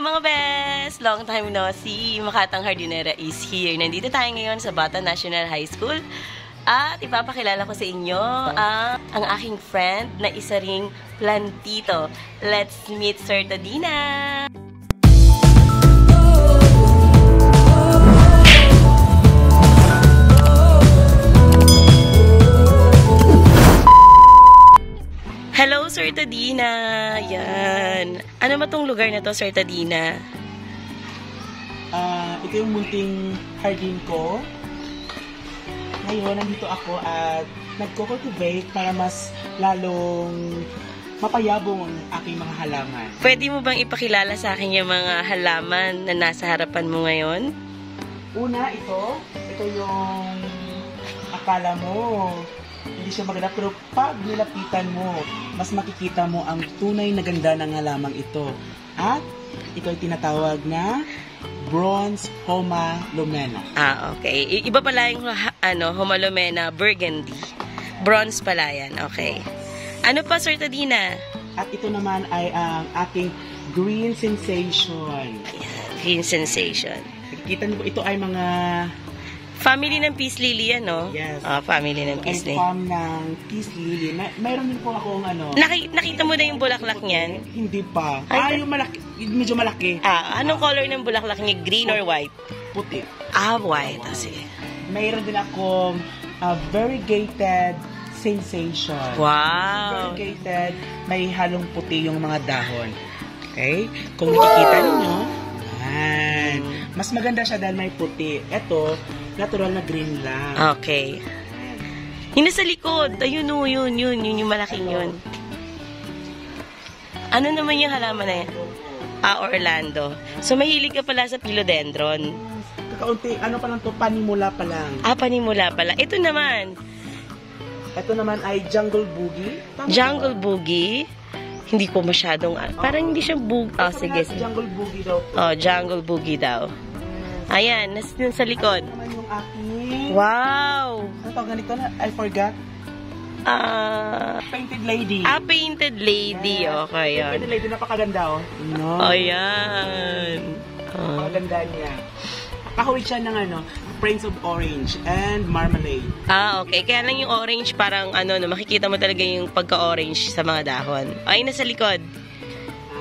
Mga best! Long time no see! Makatang Hardinera is here. Nandito tayo ngayon sa Bata National High School. At ipapakilala ko sa inyo ang aking friend na isa ring plantito. Let's meet Sir Tadina! Hello, Sir Tadina! Yan. Ano ba tong lugar na to, Sir Tadina? Ito yung munting hardin ko. Ngayon, nandito ako at nagko-cultivate para mas lalong mapayabong ang aking mga halaman. Pwede mo bang ipakilala sa akin yung mga halaman na nasa harapan mo ngayon? Una, ito yung akala mo hindi siya maganda, pero pag nilapitan mo, mas makikita mo ang tunay na ganda ng halamang ito. At ito ay tinatawag na Bronze Homalomena. Okay. Iba pala yung Homalomena Burgundy. Bronze pala yan. Okay. Ano pa, Sir Tadina? At ito naman ay ang aking Green Sensation. Ayan, Green Sensation. Nakikita niyo po, ito ay mga family ng Peace Lily yan, no? Yes. Family ng Peace Lily. Farm ng Peace Lily. Mayroon din po akong Nakita mo na yung bulaklak niyan? Hindi pa. Yung malaki. Medyo malaki. Anong color ng bulaklak niya? Green or white? Puti. White. Sige. Mayroon din akong variegated sensation. Wow! Variegated, may halong puti yung mga dahon. Okay? Kung nakikita ninyo, mas maganda siya dahil may puti. Ito, natural na green lang. Okay. Yung nasa likod. Ayun o, yun yung malaking yun. Ano naman yung halaman na yan? Orlando. So, mahilig ka pala sa philodendron. Kakaunti, pa lang to, panimula pa lang. Panimula pala. Ito naman ay jungle boogie. Jungle boogie? Hindi ko masyadong, parang hindi siya boogie. Sige. Jungle boogie daw. Jungle boogie daw. Ayan, nasa likod. Ito naman yung aking... Wow! Ano tawag ganito na? I forgot. Painted Lady. Painted Lady. Yeah. Okay, yun. Painted Lady, napakaganda, oh. No. Ayan. Napakaganda niya. Kahawit siya ng Prince of Orange and Marmalade. Okay. Kaya lang yung orange, parang makikita mo talaga yung pagka-orange sa mga dahon. Ay, nasa likod.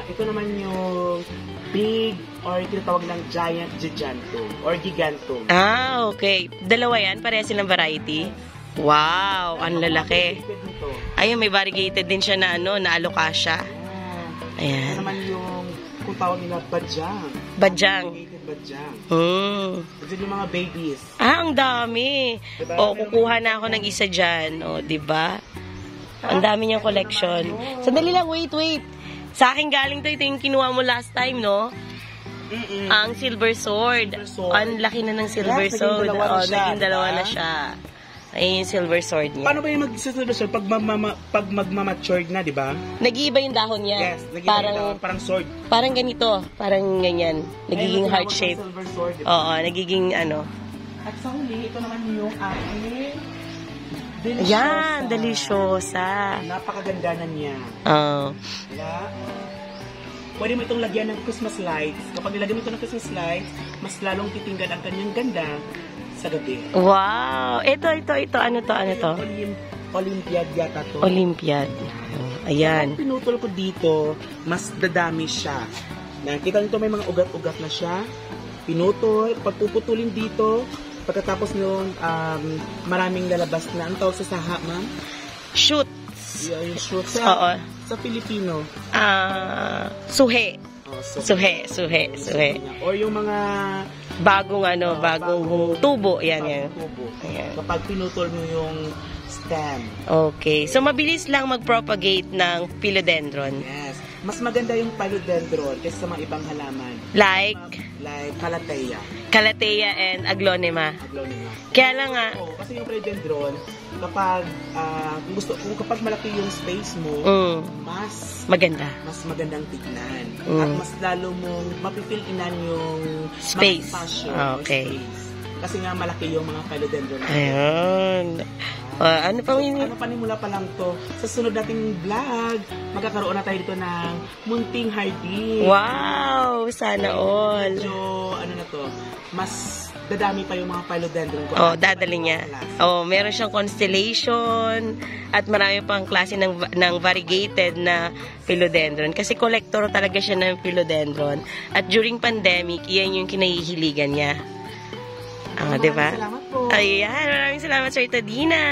Ito naman yung big or tinatawag ng giant giganto or giganto. Okay. Dalawa yan? Pareha silang variety? Wow! Ang lalaki. Ayun, may variegated din siya na na alocasia. Ayan. Ito naman yung kung tawag nila badyang. Badyang. Badyang. Ito yung mga babies. Ang dami. Diba? Kukuha na ako ng isa dyan. Diba? Ang dami niyang collection. Sandali lang, wait. Sa akin galing to, ito yung kinuha mo last time, no? Ang silver sword. Ang laki na ng silver sword. Naging dalawa na siya. Ayun yung silver sword niya. Paano ba yung mag-silver sword? Pag magmamatured na, di ba? Nag-iiba yung dahon niya. Yes, parang sword. Parang ganito. Parang ganyan. Nagiging heart shape. Silver sword, diba? Oo, nagiging At sa huli, ito naman yung aking deliciosa. Yan, deliciosa. Napakaganda na niya. Kaya, pwede mo itong lagyan ng Christmas lights. Kapag nilagyan mo ito ng Christmas lights, mas lalong titingnan ang kanyang ganda sa gabi. Wow! Ito. Ano to? Olympiad yata to. Olympiad. Ayan. Kapag pinutol ko dito, mas dadami siya. Nakita nito may mga ugat-ugat na siya. Pinutol, pagpuputulin dito, pagkatapos nun, maraming lalabas na. Ang tawag sa saha, ma'am? Shoots. Yung shoots. Sa Pilipino. Suhe. Suhe. Or yung mga bagong tubo. Yan. Tubo. Kapag pinutol mo yung stem. Okay. So, mabilis lang mag-propagate ng philodendron. Yes. Mas maganda yung philodendron kaysa sa mga ibang halaman. Like Calathea and Aglonema. Kaya lang kasi yung philodendron, kapag kapag malaki yung space mo, mas magandang tignan. At mas lalo mong mapipilinan yung space. Okay. Kasi nga malaki yung mga philodendron. Ayun. Ano panimula pa lang to. Sa sunod nating vlog, magkakaroon na tayo dito ng munting hardin. Wow! sana all. Medyo, ano na to, mas dadami pa yung mga philodendron ko. Oh, dadali niya. Oh, meron siyang constellation at marami pang klase ng variegated na philodendron. Kasi collector talaga siya ng philodendron. At during pandemic, iyan yung kinahihiligan niya. Ah, di ba? Salamat po. Ayan, maraming salamat, Sir Tadina.